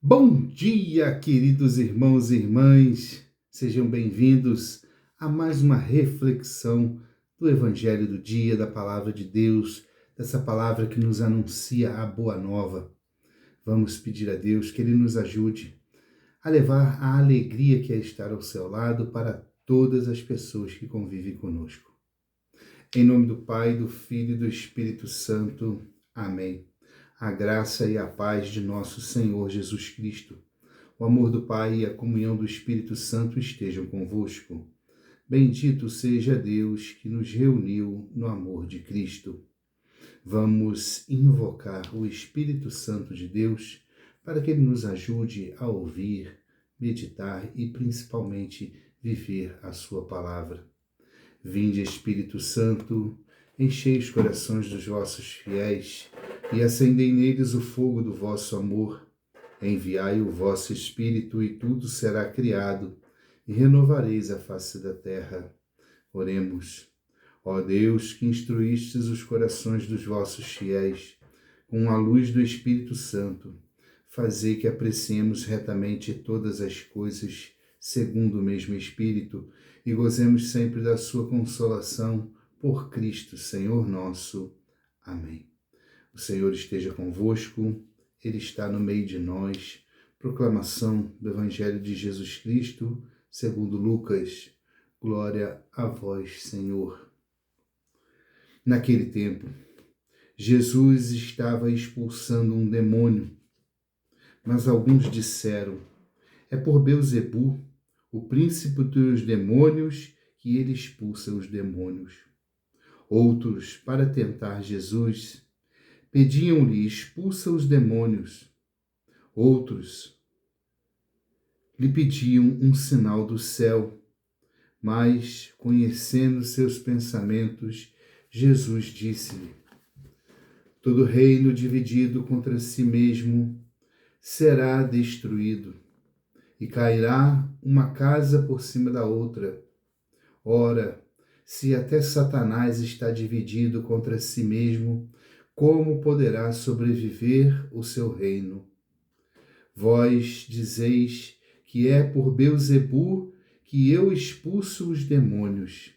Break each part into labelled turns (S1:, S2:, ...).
S1: Bom dia, queridos irmãos e irmãs, sejam bem-vindos a mais uma reflexão do Evangelho do dia, da Palavra de Deus, dessa palavra que nos anuncia a boa nova. Vamos pedir a Deus que Ele nos ajude a levar a alegria que é estar ao seu lado para todas as pessoas que convivem conosco. Em nome do Pai, do Filho e do Espírito Santo. Amém. A graça e a paz de nosso Senhor Jesus Cristo, o amor do Pai e a comunhão do Espírito Santo estejam convosco. Bendito seja Deus que nos reuniu no amor de Cristo. Vamos invocar o Espírito Santo de Deus para que ele nos ajude a ouvir, meditar e principalmente viver a sua palavra. Vinde, Espírito Santo, enchei os corações dos vossos fiéis e acendei neles o fogo do vosso amor. Enviai o vosso Espírito e tudo será criado, e renovareis a face da terra. Oremos. Ó Deus, que instruístes os corações dos vossos fiéis, com a luz do Espírito Santo, fazei que apreciemos retamente todas as coisas, segundo o mesmo Espírito, e gozemos sempre da sua consolação, por Cristo, Senhor nosso. Amém. O Senhor esteja convosco. Ele está no meio de nós. Proclamação do Evangelho de Jesus Cristo, segundo Lucas. Glória a vós, Senhor. Naquele tempo, Jesus estava expulsando um demônio, mas alguns disseram: é por Beelzebu, o príncipe dos demônios, que ele expulsa os demônios. Outros, para tentar Jesus, pediam-lhe: expulsa os demônios. Outros lhe pediam um sinal do céu, mas, conhecendo seus pensamentos, Jesus disse-lhe: todo reino dividido contra si mesmo será destruído, e cairá uma casa por cima da outra. Ora, se até Satanás está dividido contra si mesmo, como poderá sobreviver o seu reino? Vós dizeis que é por Beelzebu que eu expulso os demônios.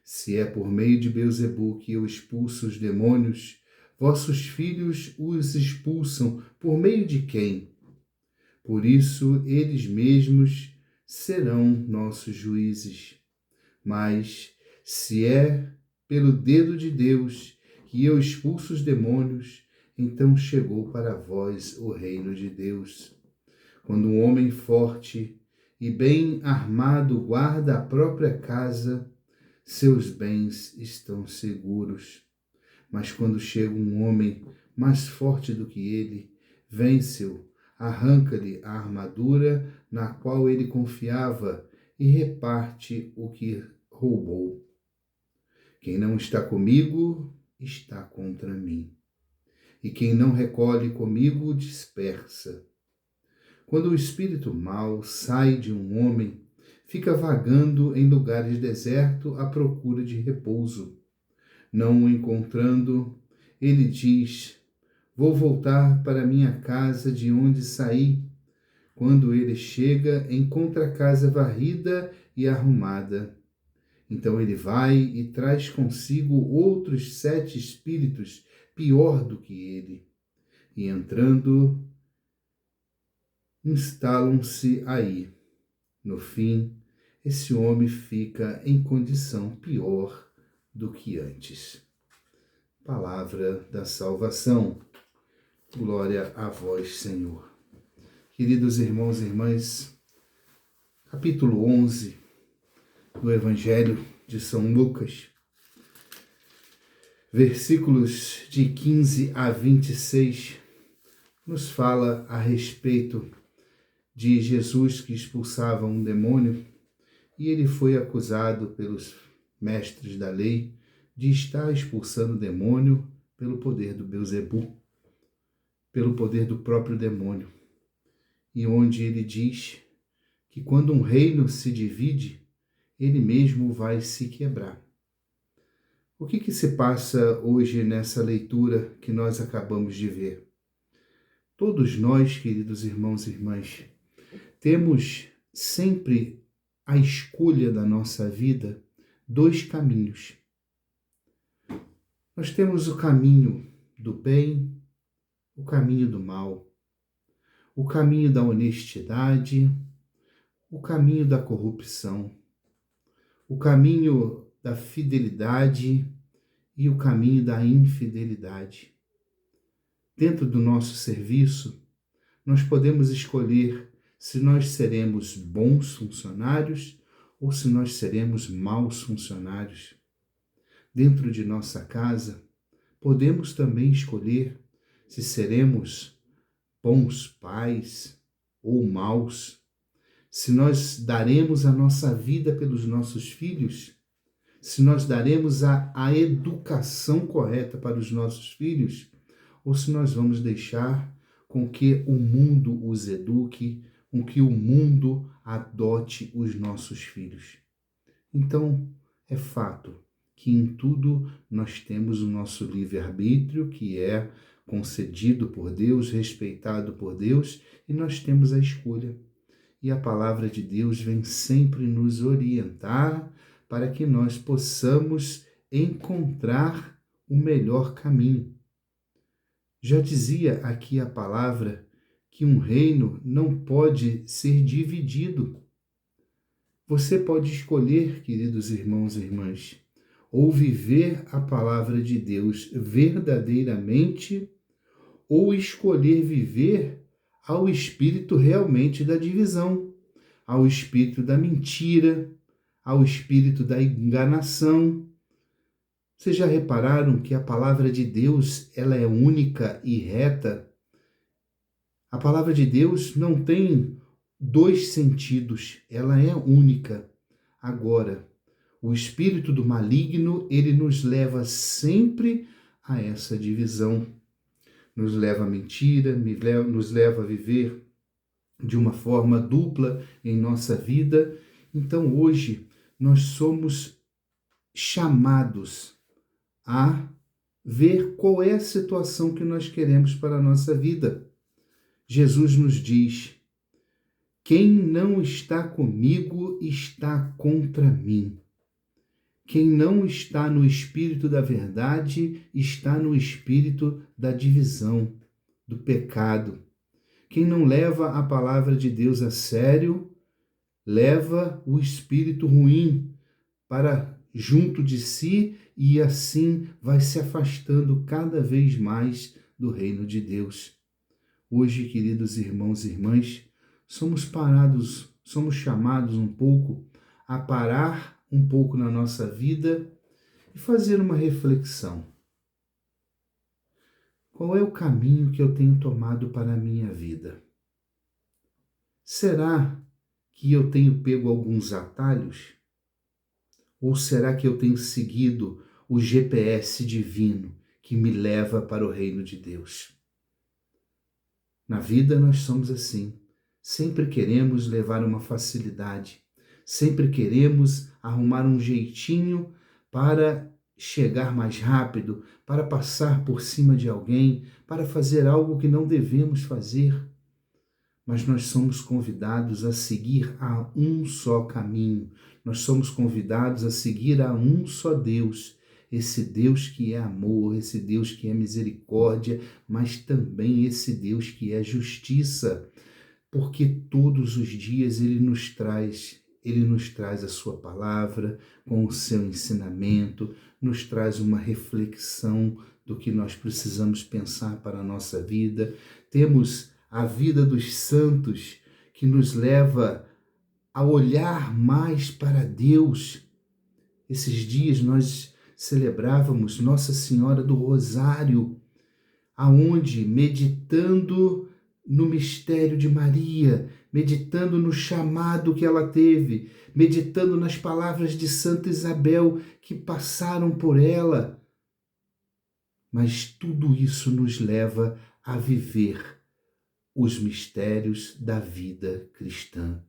S1: Se é por meio de Beelzebu que eu expulso os demônios, vossos filhos os expulsam por meio de quem? Por isso eles mesmos serão nossos juízes. Mas, se é pelo dedo de Deus que eu expulso os demônios, então chegou para vós o reino de Deus. Quando um homem forte e bem armado guarda a própria casa, seus bens estão seguros. Mas quando chega um homem mais forte do que ele, vence-o, arranca-lhe a armadura na qual ele confiava e reparte o que roubou. Quem não está comigo, está contra mim. E quem não recolhe comigo, dispersa. Quando o espírito mau sai de um homem, fica vagando em lugares desertos à procura de repouso. Não o encontrando, ele diz: vou voltar para minha casa de onde saí. Quando ele chega, encontra a casa varrida e arrumada. Então ele vai e traz consigo outros 7 espíritos pior do que ele. E entrando, instalam-se aí. No fim, esse homem fica em condição pior do que antes. Palavra da salvação. Glória a vós, Senhor. Queridos irmãos e irmãs, capítulo 11 do Evangelho de São Lucas, versículos de 15 a 26, nos fala a respeito de Jesus que expulsava um demônio, e ele foi acusado pelos mestres da lei de estar expulsando o demônio pelo poder do Beelzebu, pelo poder do próprio demônio. E onde ele diz que quando um reino se divide, ele mesmo vai se quebrar. O que se passa hoje nessa leitura que nós acabamos de ver? Todos nós, queridos irmãos e irmãs, temos sempre a escolha da nossa vida, dois caminhos. Nós temos o caminho do bem, o caminho do mal, o caminho da honestidade, o caminho da corrupção, o caminho da fidelidade e o caminho da infidelidade. Dentro do nosso serviço, nós podemos escolher se nós seremos bons funcionários ou se nós seremos maus funcionários. Dentro de nossa casa, podemos também escolher se seremos bons pais ou maus, se nós daremos a nossa vida pelos nossos filhos, se nós daremos a educação correta para os nossos filhos, ou se nós vamos deixar com que o mundo os eduque, com que o mundo adote os nossos filhos. Então, é fato que em tudo nós temos o nosso livre-arbítrio, que é concedido por Deus, respeitado por Deus, e nós temos a escolha. E a palavra de Deus vem sempre nos orientar para que nós possamos encontrar o melhor caminho. Já dizia aqui a palavra que um reino não pode ser dividido. Você pode escolher, queridos irmãos e irmãs, ou viver a palavra de Deus verdadeiramente, ou escolher viver ao espírito realmente da divisão, ao espírito da mentira, ao espírito da enganação. Vocês já repararam que a palavra de Deus, ela é única e reta? A palavra de Deus não tem dois sentidos, ela é única. Agora, o espírito do maligno, ele nos leva sempre a essa divisão. Nos leva à mentira, nos leva a viver de uma forma dupla em nossa vida. Então, hoje, nós somos chamados a ver qual é a situação que nós queremos para a nossa vida. Jesus nos diz: quem não está comigo está contra mim. Quem não está no espírito da verdade está no espírito da divisão, do pecado. Quem não leva a palavra de Deus a sério, leva o espírito ruim para junto de si e assim vai se afastando cada vez mais do reino de Deus. Hoje, queridos irmãos e irmãs, somos chamados um pouco a parar um pouco na nossa vida e fazer uma reflexão. Qual é o caminho que eu tenho tomado para a minha vida? Será que eu tenho pego alguns atalhos? Ou será que eu tenho seguido o GPS divino que me leva para o reino de Deus? Na vida nós somos assim. Sempre queremos levar uma facilidade. Sempre queremos arrumar um jeitinho para chegar mais rápido, para passar por cima de alguém, para fazer algo que não devemos fazer. Mas nós somos convidados a seguir a um só caminho. Nós somos convidados a seguir a um só Deus. Esse Deus que é amor, esse Deus que é misericórdia, mas também esse Deus que é justiça. Porque todos os dias Ele nos traz a sua palavra com o seu ensinamento, nos traz uma reflexão do que nós precisamos pensar para a nossa vida. Temos a vida dos santos que nos leva a olhar mais para Deus. Esses dias nós celebrávamos Nossa Senhora do Rosário, aonde, meditando no mistério de Maria, meditando no chamado que ela teve, meditando nas palavras de Santa Isabel que passaram por ela. Mas tudo isso nos leva a viver os mistérios da vida cristã.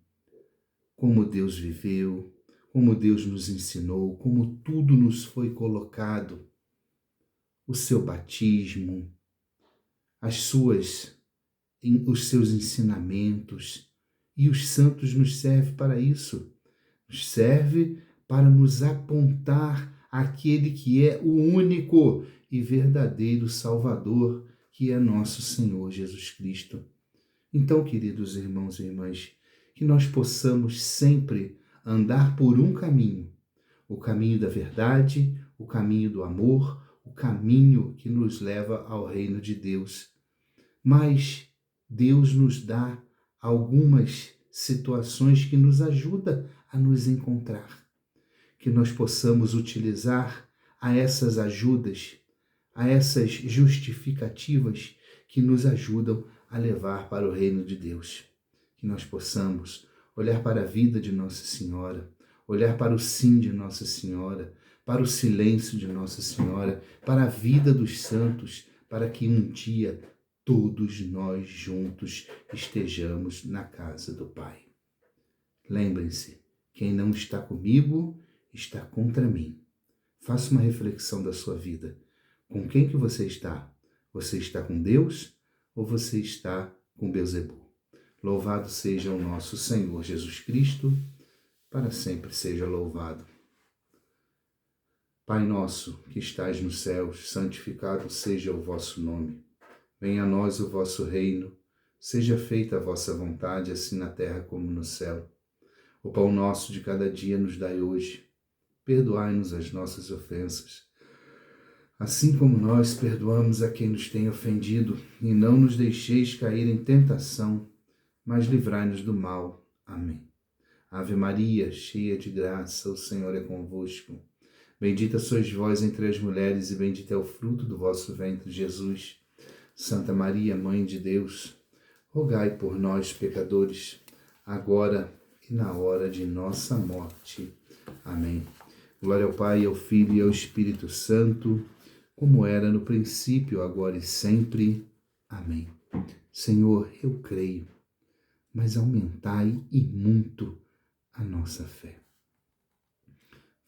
S1: Como Deus viveu, como Deus nos ensinou, como tudo nos foi colocado. O seu batismo, as suas os seus ensinamentos. E os santos nos servem para isso. Nos serve para nos apontar àquele que é o único e verdadeiro Salvador, que é nosso Senhor Jesus Cristo. Então, queridos irmãos e irmãs, que nós possamos sempre andar por um caminho, o caminho da verdade, o caminho do amor, o caminho que nos leva ao reino de Deus. Mas Deus nos dá algumas situações que nos ajudam a nos encontrar. Que nós possamos utilizar a essas ajudas, a essas justificativas que nos ajudam a levar para o reino de Deus. Que nós possamos olhar para a vida de Nossa Senhora, olhar para o sim de Nossa Senhora, para o silêncio de Nossa Senhora, para a vida dos santos, para que um dia todos nós juntos estejamos na casa do Pai. Lembrem-se, quem não está comigo está contra mim. Faça uma reflexão da sua vida. Com quem que você está? Você está com Deus ou você está com Beelzebul? Louvado seja o nosso Senhor Jesus Cristo, para sempre seja louvado. Pai nosso, que estais nos céus, santificado seja o vosso nome. Venha a nós o vosso reino, seja feita a vossa vontade, assim na terra como no céu. O pão nosso de cada dia nos dai hoje. Perdoai-nos as nossas ofensas, assim como nós perdoamos a quem nos tem ofendido, e não nos deixeis cair em tentação, mas livrai-nos do mal. Amém. Ave Maria, cheia de graça, o Senhor é convosco. Bendita sois vós entre as mulheres, e bendito é o fruto do vosso ventre, Jesus. Santa Maria, Mãe de Deus, rogai por nós, pecadores, agora e na hora de nossa morte. Amém. Glória ao Pai, ao Filho e ao Espírito Santo, como era no princípio, agora e sempre. Amém. Senhor, eu creio, mas aumentai e muito a nossa fé.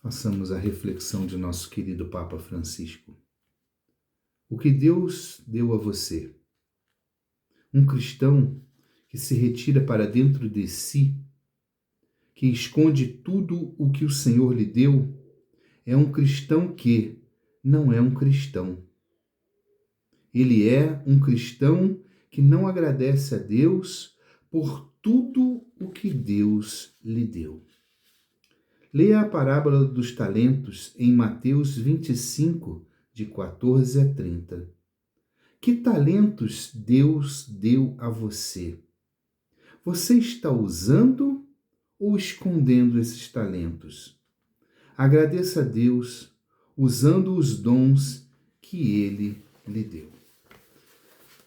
S1: Façamos a reflexão de nosso querido Papa Francisco. O que Deus deu a você? Um cristão que se retira para dentro de si, que esconde tudo o que o Senhor lhe deu, é um cristão que não é um cristão. Ele é um cristão que não agradece a Deus por tudo o que Deus lhe deu. Leia a parábola dos talentos em Mateus 25, de 14 a 30. Que talentos Deus deu a você? Você está usando ou escondendo esses talentos? Agradeça a Deus usando os dons que Ele lhe deu.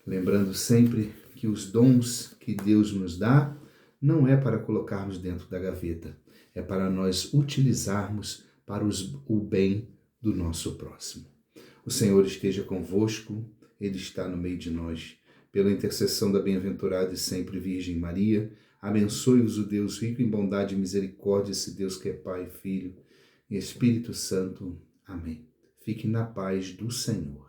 S1: Lembrando sempre que os dons que Deus nos dá não é para colocarmos dentro da gaveta, é para nós utilizarmos para o bem do nosso próximo. O Senhor esteja convosco, Ele está no meio de nós. Pela intercessão da bem-aventurada e sempre Virgem Maria, abençoe-vos o Deus rico em bondade e misericórdia, esse Deus que é Pai, Filho e Espírito Santo. Amém. Fique na paz do Senhor.